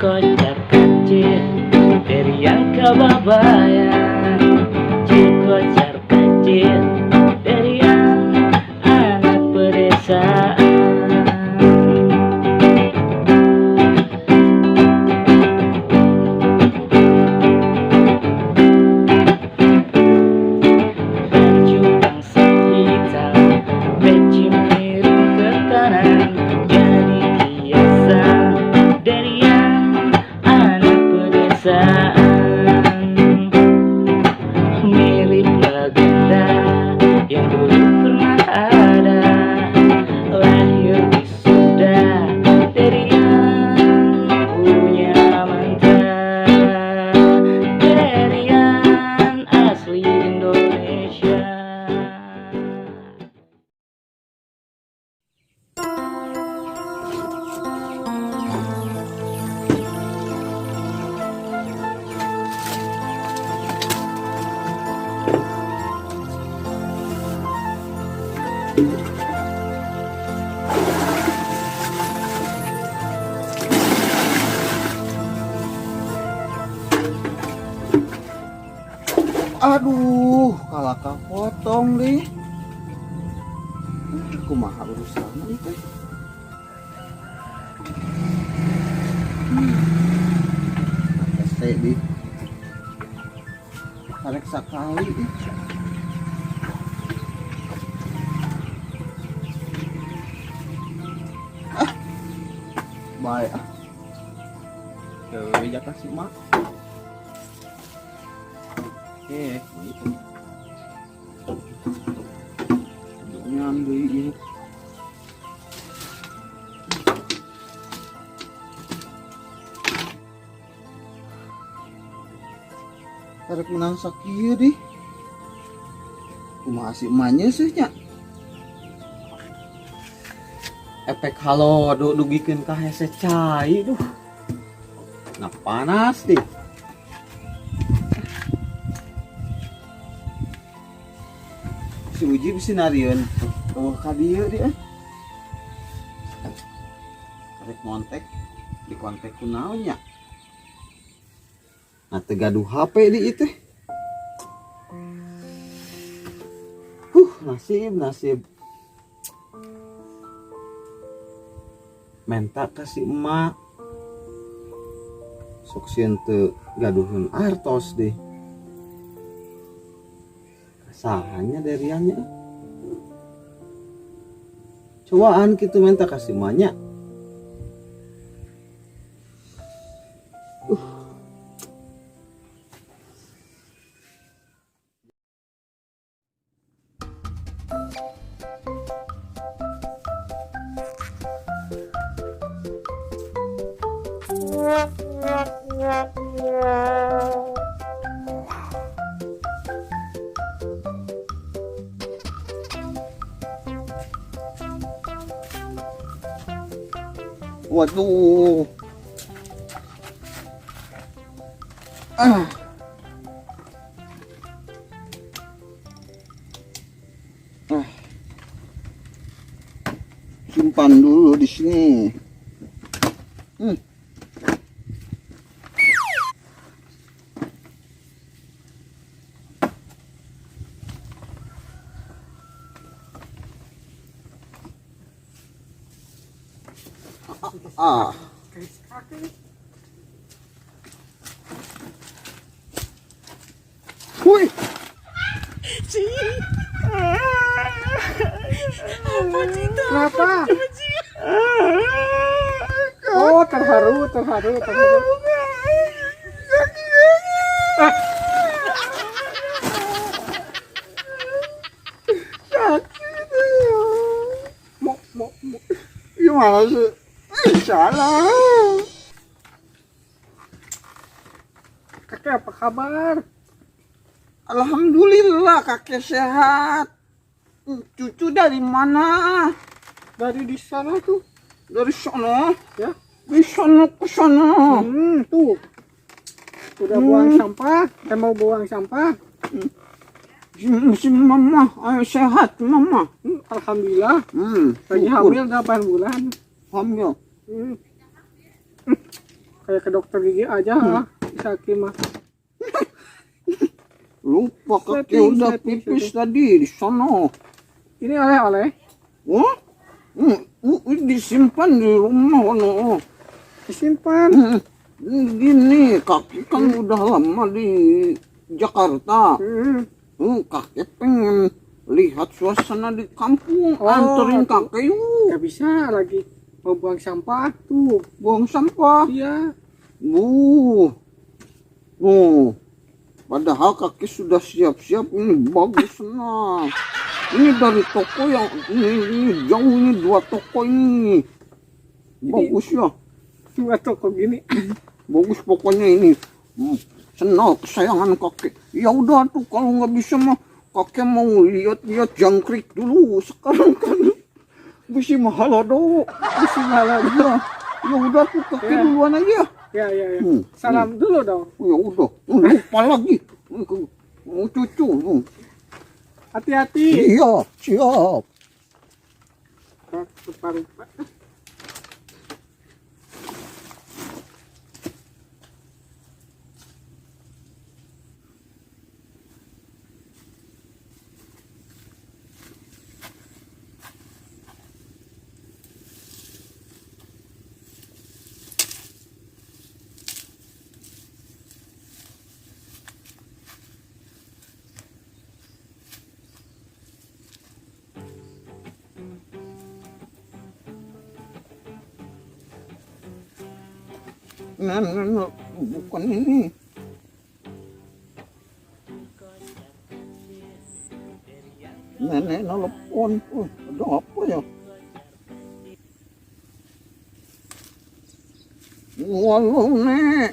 Kocar kacir dari yang kebabayan, kocar kacir dari yang anak pedesaan. Baju bangsa hitam, peci miring ke kanan, jadi kiasan dari yang anak pedesaan. Mirip legenda yang dulu pernah ada, lahir di Sunda dari yang punya mantra, dari yang asli Indonesia. Aduh, kalah potong deh. Kumaha urusan itu. Saya di tarik sekali deh. Baik ah. Ke kasih mak. Oke, gitu. Nyambi ini. Tarik menang sakieu deh. Kumaha si emaknya sih nya. Efek halo dugikeun ka hese cai duh. Nah panas deh. Si Uji bisa narieun ka dieu deh. Tarik kontak di kontak kunaon nya. Nah tegaduh HP di itu. Nasib. Menta kasih emak. Sok sieun teu gaduheun artos deh. Sahanya deriannya. Cobaan gitu minta kasih emaknya. Waduh. Simpan dulu di sini. Hui. Kenapa? Oh, terharu. Mau. Gimana sih? Salah. Kakek apa kabar? Alhamdulillah kakek sehat. Cucu dari mana? Dari di sana tuh. Dari sana? Ya. Di sana ke sana. Tuh. Udah buang sampah. Mau buang sampah. Si mama sehat mama. Alhamdulillah. Lagi syukur. hamil 8 bulan. Hamil. Hmm. Kayak ke dokter gigi aja. Sakit mah. Lupa kaki Setting, udah setting, pipis setting. tadi di sono. Ini oleh-oleh. Oh? Disimpan di rumah no. Disimpan. Gini kaki kan udah lama di Jakarta. Kakek pengen lihat suasana di kampung. Oh, Anterin kakek yuk. Gak bisa lagi mau buang sampah tuh. Buang sampah. Iya. Padahal kakek sudah siap-siap. Ini bagus nah. Ini dari toko yang ini jauh, ini 2 toko ini. Bagus ya. Cuma toko gini. Bagus pokoknya ini. Senal kesayangan kakek. Ya udah tuh kalau nggak bisa mah kakek mau lihat-lihat jangkrik dulu. Sekarang kan bisi mahal do. Bisi malam. Ya udah tuh kakek duluan aja. Ya. Salam dulu dong. Ya udah. Lupa lagi. Mau cucu. Hati-hati. Iya, siap. Rupa-rupa. Nah, bukan ini. Nenek nelpon. Ada apa ya? Walau nek.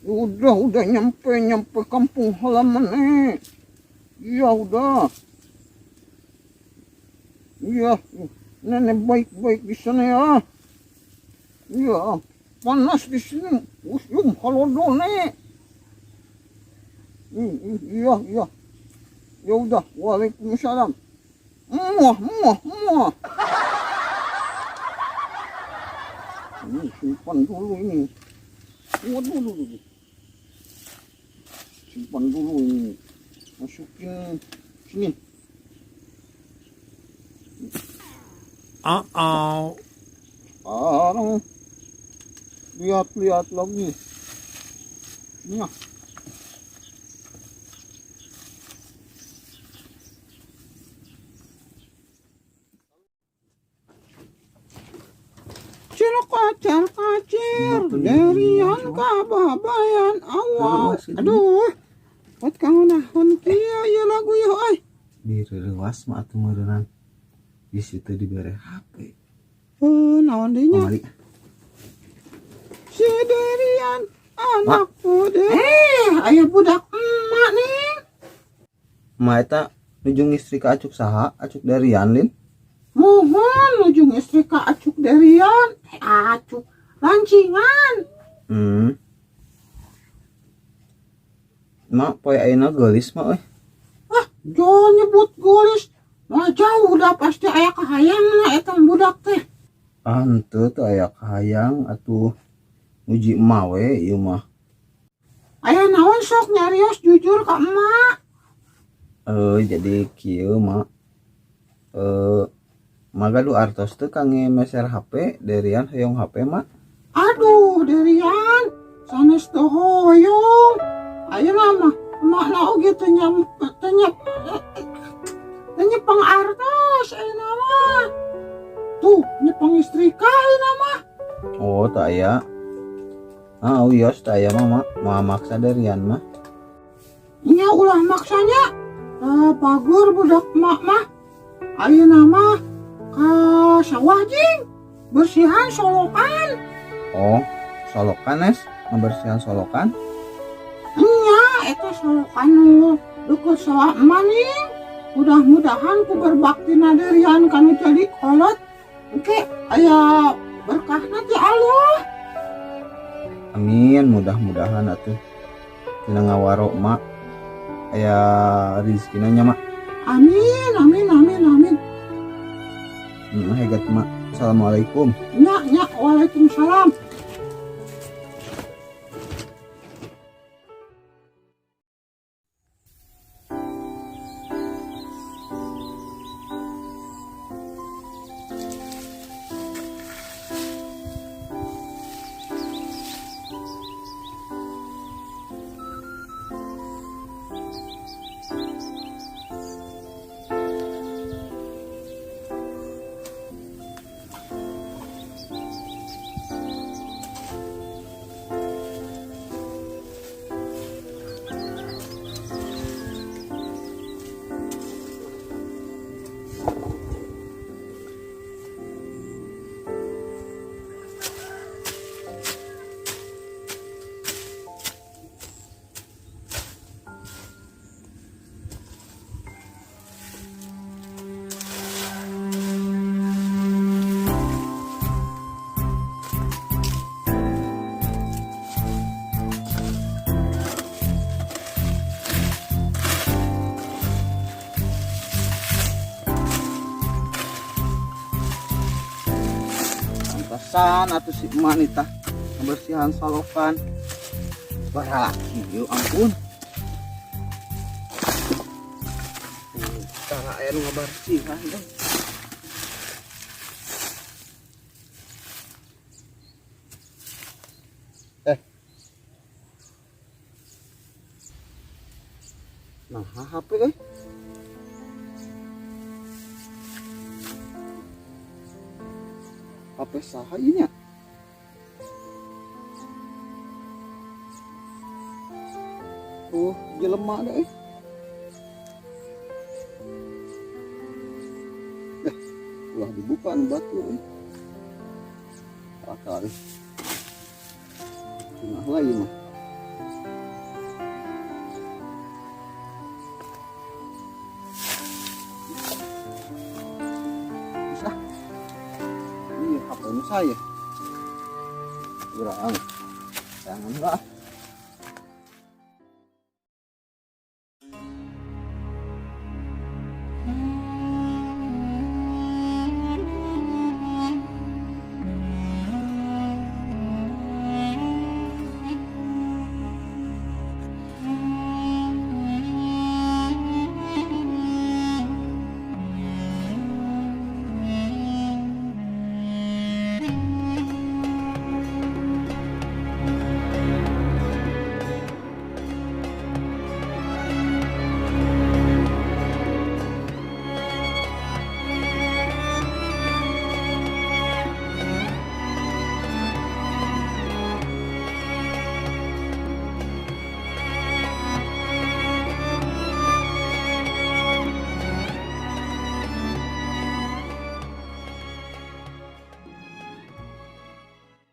Udah nyampe kampung halaman nek. Iya udah. Iya, nenek baik-baik di sana ya. Iya, panas di sini. Usyum halodo nek. Iya. Ya udah, waalaikumsalam. Muah. Ini simpan dulu ini. Waduh. Simpan dulu ini. Masukin sini. Sekarang lihat lagi. Nah. Kacir derian kababayan awal. Aduh. Buat kamu nahon kia ya lagu ya oi. Di rewas mah atuh meureunana. Di situ dibere HP. Naon deui nya? Mari. Si derian anakku deh. Aya budak emak nih. Ma eta nujung istri ka acuk saha? Acuk darian lin. Mohon ujung istri ka acuk derian. Acuk lancingan. Ma poe ayeuna geulis mah euy. Jangan nyebut golis. Mah jauh udah pasti aya kahayang na eta budak teh. Henteu teu aya kahayang atuh muji emak we ieu mah. Aya naon sok nyarios jujur ka emak. Jadi kieu mah. Magadu artos teu kange meser HP derian hoyong HP mah. Aduh derian sanes teu hoyong. Ayeuna mah emak na oge teu nyepang artos ayeuna mah. Tuh nyepang istri ka ayeuna mah. Oh teu aya. Uyos teu aya mah ma maksa derian mah. Nya ulah maksanya. Pagur budak emak mah. Ayeuna mah ka sawah jing bersihan solokan. Oh, solokan es, ngebersihan solokan. Nya eta solokan nu deket sawah emak nih. Mudah-mudahan ku berbaktina derian kanu jadi kolot. Oke, aya berkahna ti Allah. Amin, mudah-mudahan atuh tina ngawaro emak. aya rezeki nya mak. Amin, amin, amin, amin. Hegat mak. Assalamualaikum. Nya, waalaikumsalam. Pantesan atuh si emak nih tah kebersihan solokan. Baraki, yuk ampun. Cara air ngabarsihan deh. Nah, HP HP saha ieu nya? Oh, jelema deh. Ulah dibuka anu batu Akal. Nah, lagi mah. Bisa. Ini HP saya. Kurang. Jangan lah.